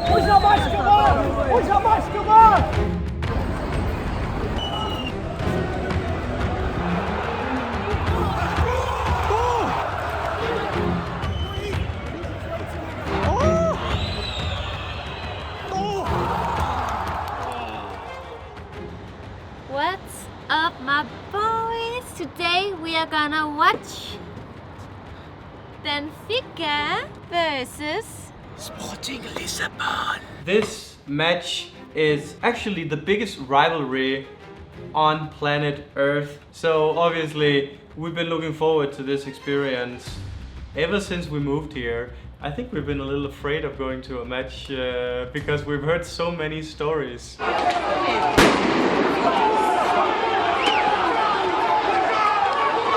Puxa mais que vai! Puxa mais que vai! What's up, my boys? Today we are gonna watch Benfica versus Sporting Lisbon. This match is actually the biggest rivalry on planet Earth. So obviously we've been looking forward to this experience ever since we moved here. I think we've been a little afraid of going to a match because we've heard so many stories.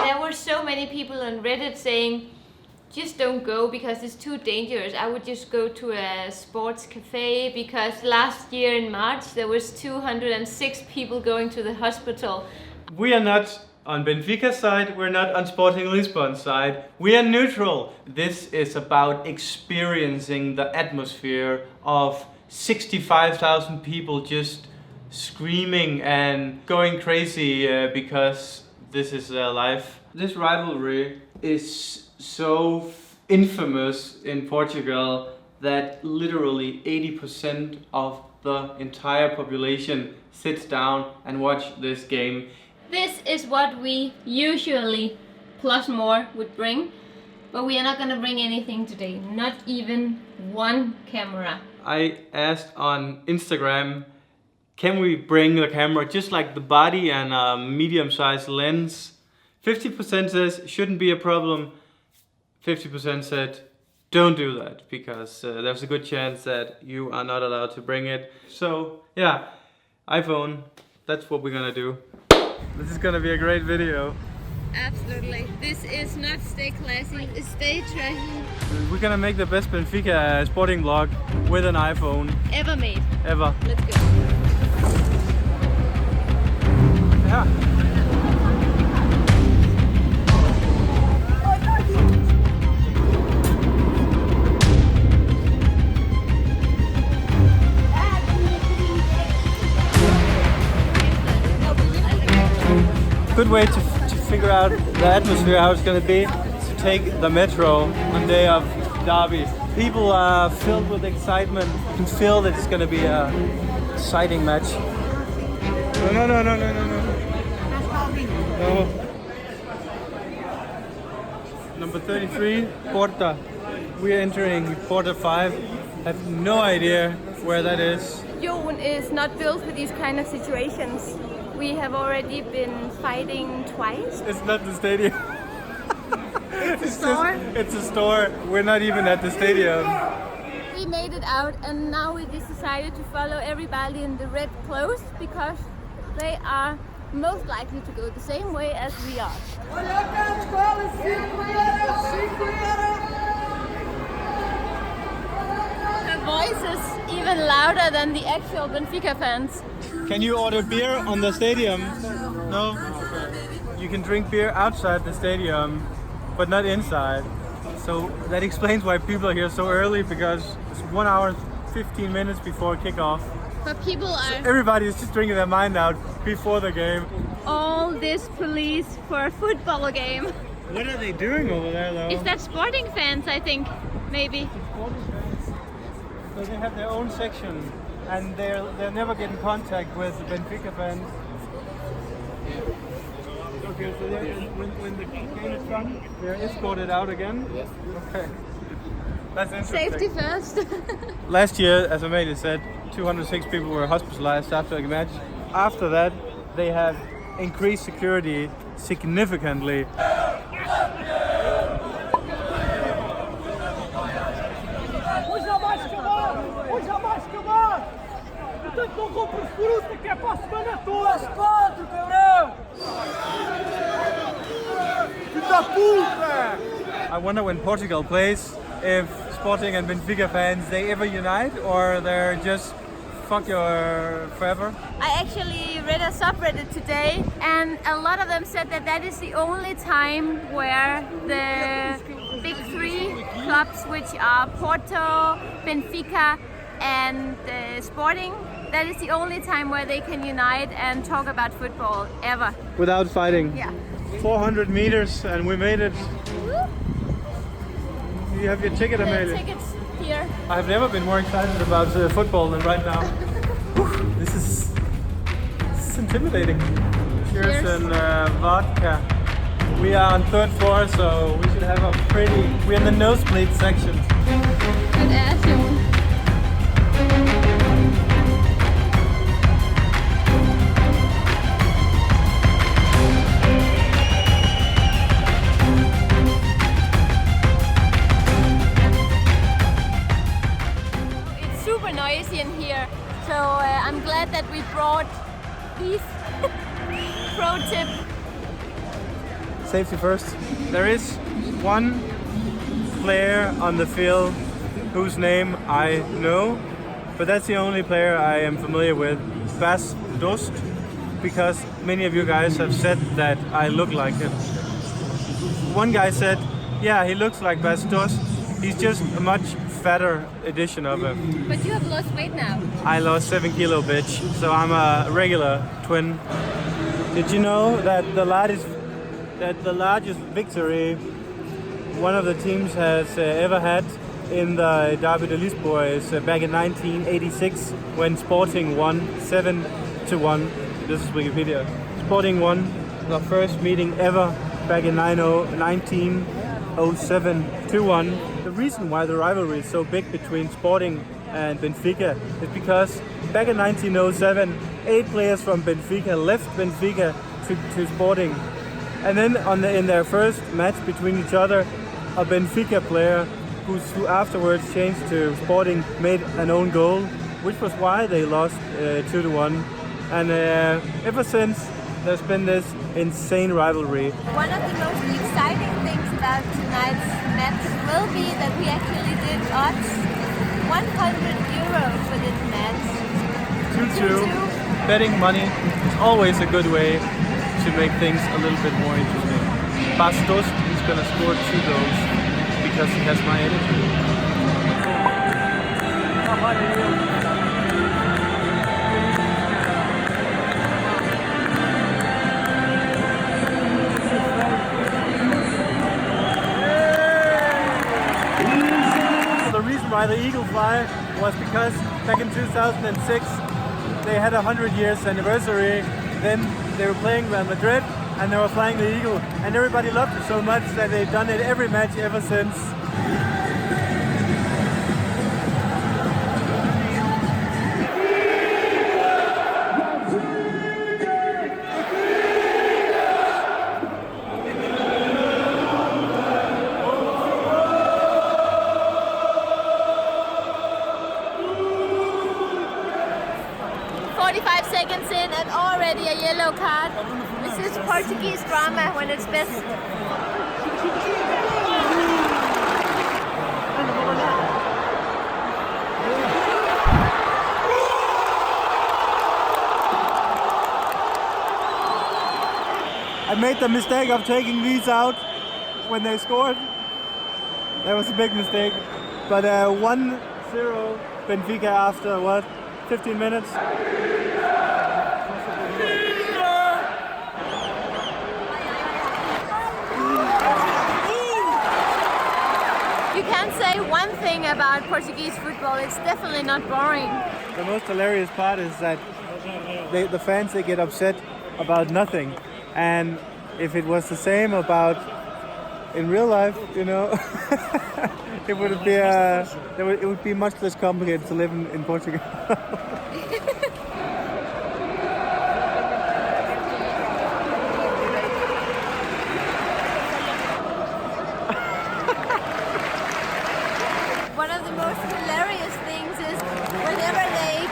There were so many people on Reddit saying just don't go because it's too dangerous. I would just go to a sports cafe because last year in March there was 206 people going to the hospital. We are not on Benfica's side, we're not on Sporting Lisbon's side. We are neutral. This is about experiencing the atmosphere of 65,000 people just screaming and going crazy because this is their life. This rivalry is so infamous in Portugal that literally 80% of the entire population sits down and watch this game. This is what we usually, plus more, would bring, but we are not gonna bring anything today, not even one camera. I asked on Instagram, can we bring the camera just like the body and a medium-sized lens? 50% says shouldn't be a problem. 50% said don't do that because there's a good chance that you are not allowed to bring it. So yeah, iPhone, that's what we're gonna do. This is gonna be a great video. Absolutely. This is not stay classy, it's stay trashy. We're gonna make the best Benfica sporting vlog with an iPhone Ever made. ever. Let's go. Yeah. Good way to figure out the atmosphere, how it's gonna be, to take the metro on day of derby. People are filled with excitement. You can feel that it's gonna be a exciting match. No. Number 33, Porta. We're entering Porta 5. I have no idea where that is. Jon is not built for these kind of situations. We have already been fighting twice. It's not the stadium. It's a store. It's a store. We're not even at the stadium. We made it out and now we just decided to follow everybody in the red clothes because they are most likely to go the same way as we are. The voice is even louder than the actual Benfica fans. Can you order beer on the stadium? No? Okay. You can drink beer outside the stadium, but not inside. So that explains why people are here so early, because it's 1 hour and 15 minutes before kickoff. But people are Everybody is just drinking their mind out before the game. all this police for a football game. What are they doing over there though? Is that sporting fans, I think, maybe. So they have their own section and they'll never get in contact with the Benfica fans. Okay, so when the game is done, they're escorted out again? Yes. Okay. That's interesting. Safety first. Last year, as Amalie said, 206 people were hospitalized after the match. After that, they have increased security significantly. Puxa mais que vai! Puxa mais que vai! Portanto, não compres fruta que é para a semana toda! As quatro, cabrão! Filho da puta! I wonder when Portugal plays, if Sporting and Benfica fans, they ever unite or they're just fuck your forever? I actually read a subreddit today and a lot of them said that that is the only time where the big three clubs, which are Porto, Benfica and Sporting, that is the only time where they can unite and talk about football ever. Without fighting. Yeah. 400 meters and we made it. You have your ticket, The Amalie. tickets here. I've never been more excited about football than right now. This is intimidating. Cheers. Cheers. And vodka. We are on 3rd floor, so we should have a pretty... We're in the nosebleed section. Good ass, you. It's super noisy in here, so I'm glad that we brought these. Pro tip. Safety first. There is one player on the field whose name I know, but that's the only player I am familiar with, Bas Dost, because many of you guys have said that I look like him. One guy said, yeah, he looks like Bas Dost, he's just a much fatter edition of him. But you have lost weight now. I lost 7 kilo, bitch, so I'm a regular twin. Did you know that the largest victory one of the teams has ever had in the Derby de Lisboa is back in 1986 when Sporting won 7-1. This is Wikipedia. Sporting won the first meeting ever back in 1907 2-1. The reason why the rivalry is so big between Sporting and Benfica is because back in 1907, 8 players from Benfica left Benfica to Sporting, and then in their first match between each other, a Benfica player who afterwards changed to Sporting made an own goal, which was why they lost 2-1. And ever since, there's been this insane rivalry. One of the most exciting things about tonight's match will be that we actually did odds 100 euros for this match. 2-2. Betting money is always a good way to make things a little bit more interesting. Bas Dost is going to score 2 goals because he has my attitude. The reason why the Eagle fly was because back in 2006 they had a 100 years anniversary. Then they were playing Real Madrid and they were flying the Eagle, and everybody loved it so much that they've done it every match ever since. 45 seconds in and already a yellow card. This is Portuguese drama when it's best. I made the mistake of taking these out when they scored. That was a big mistake. But 1-0 Benfica after what? 15 minutes? You can say one thing about Portuguese football, it's definitely not boring. The most hilarious part is that the fans, they get upset about nothing. And if it was the same about in real life, you know, it would be much less complicated to live in Portugal. One of the most hilarious things is whenever the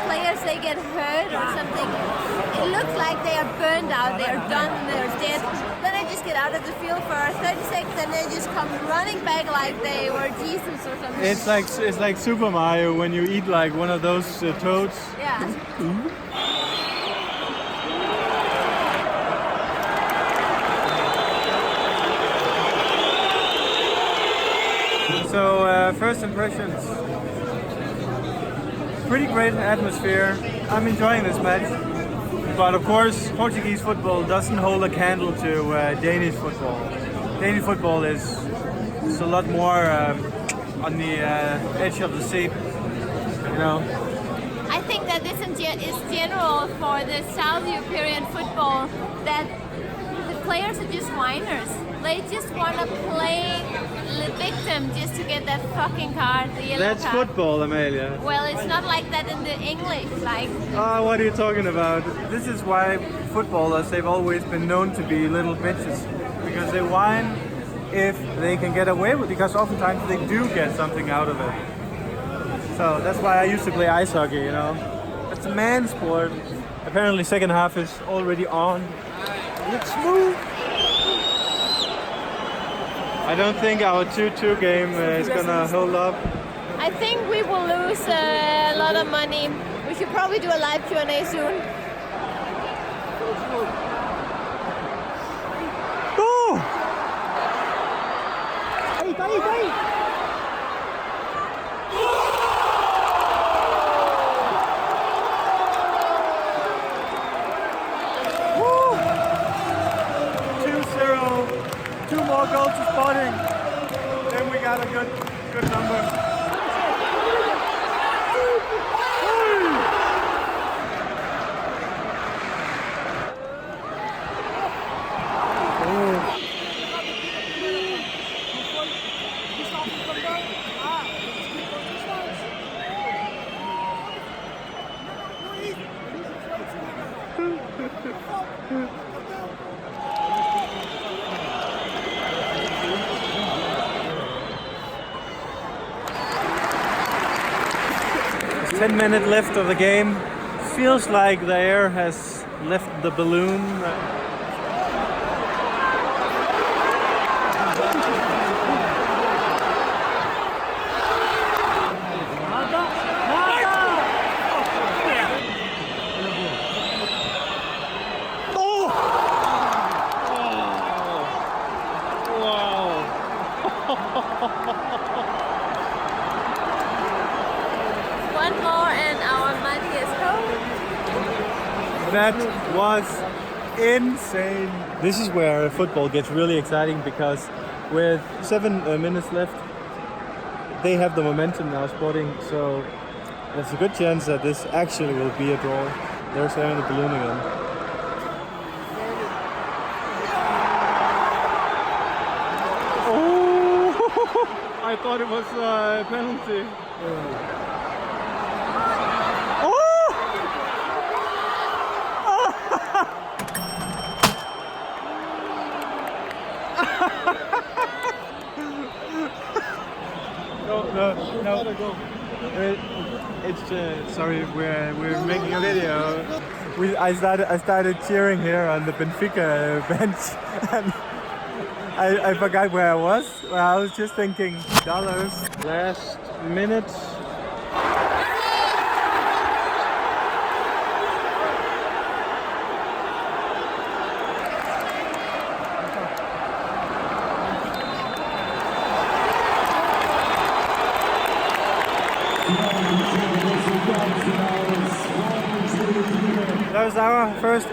players get hurt or something, it looks like they are burned out, they are done, and they are dead. Then they just get out of the field for 30 seconds and they just come running back like they were Jesus or something. It's like Super Mario when you eat like one of those toads. Yeah. So first impressions. pretty great atmosphere. I'm enjoying this match. But of course, Portuguese football doesn't hold a candle to Danish football. Danish football is a lot more on the edge of the seat, you know. I think that this is general for the South European football, that the players are just whiners. They just want to play the victim just to get that fucking card, the yellow That's card. football, Amelia. Well, it's not like that in the English, like... Oh, what are you talking about? This is why footballers, they've always been known to be little bitches. Because they whine if they can get away with it, because oftentimes they do get something out of it. So that's why I used to play ice hockey, you know. It's a man's sport. Apparently second half is already on. Let's move! I don't think our 2-2 game is gonna hold up. I think we will lose a lot of money. We should probably do a live Q&A soon. Oh! Woo! 2-0. 2 more goals to Sporting. Then we got a good number. There's 10 minutes left of the game. Feels like the air has left the balloon. One more and our money is home. That was insane. This is where football gets really exciting, because with 7 minutes left, they have the momentum now, Sporting. So there's a good chance that this actually will be a draw. They're sharing the balloon again. Oh! I thought it was a penalty. No. It's sorry, we're making a video. I started cheering here on the Benfica bench, and I forgot where I was. I was just thinking dollars. Last minute. That was our first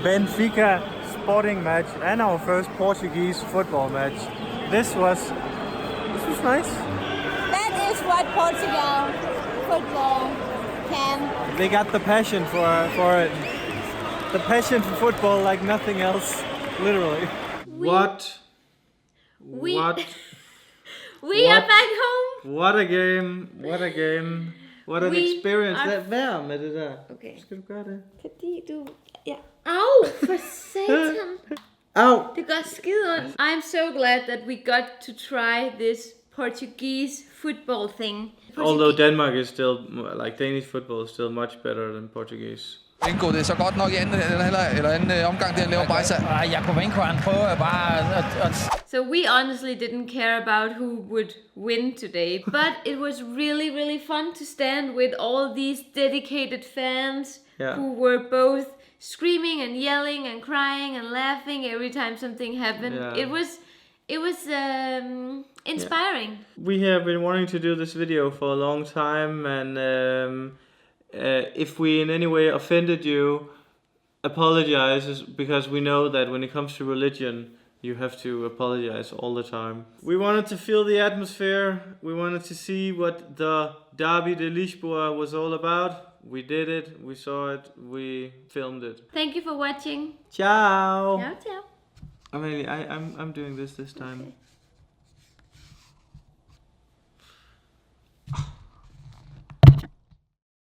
Benfica Sporting match and our first Portuguese football match. This was nice. That is what Portugal football can. They got the passion for it. The passion for football like nothing else, literally. We What are back home. What a game. What an experience. Vær med det der. Okay. Skal du gøre det? Fordi du... Ja. Au, for satan. Au! Det gør skide ondt. I'm so glad that we got to try this Portuguese football thing. Although Denmark is still, like Danish football is still much better than Portuguese. Indgå det så godt nok i anden omgang, det han laver Bajsa. Jeg kunne ikke han prøve bare at... So we honestly didn't care about who would win today, but it was really, really fun to stand with all these dedicated fans who were both screaming and yelling and crying and laughing every time something happened. Yeah. It was inspiring. We have been wanting to do this video for a long time, and If we in any way offended you, apologize, because we know that when it comes to religion, you have to apologize all the time. We wanted to feel the atmosphere. We wanted to see what the Derby de Lisboa was all about. We did it. We saw it. We filmed it. Thank you for watching. Ciao. Ciao, ciao. I'm doing this time. Okay.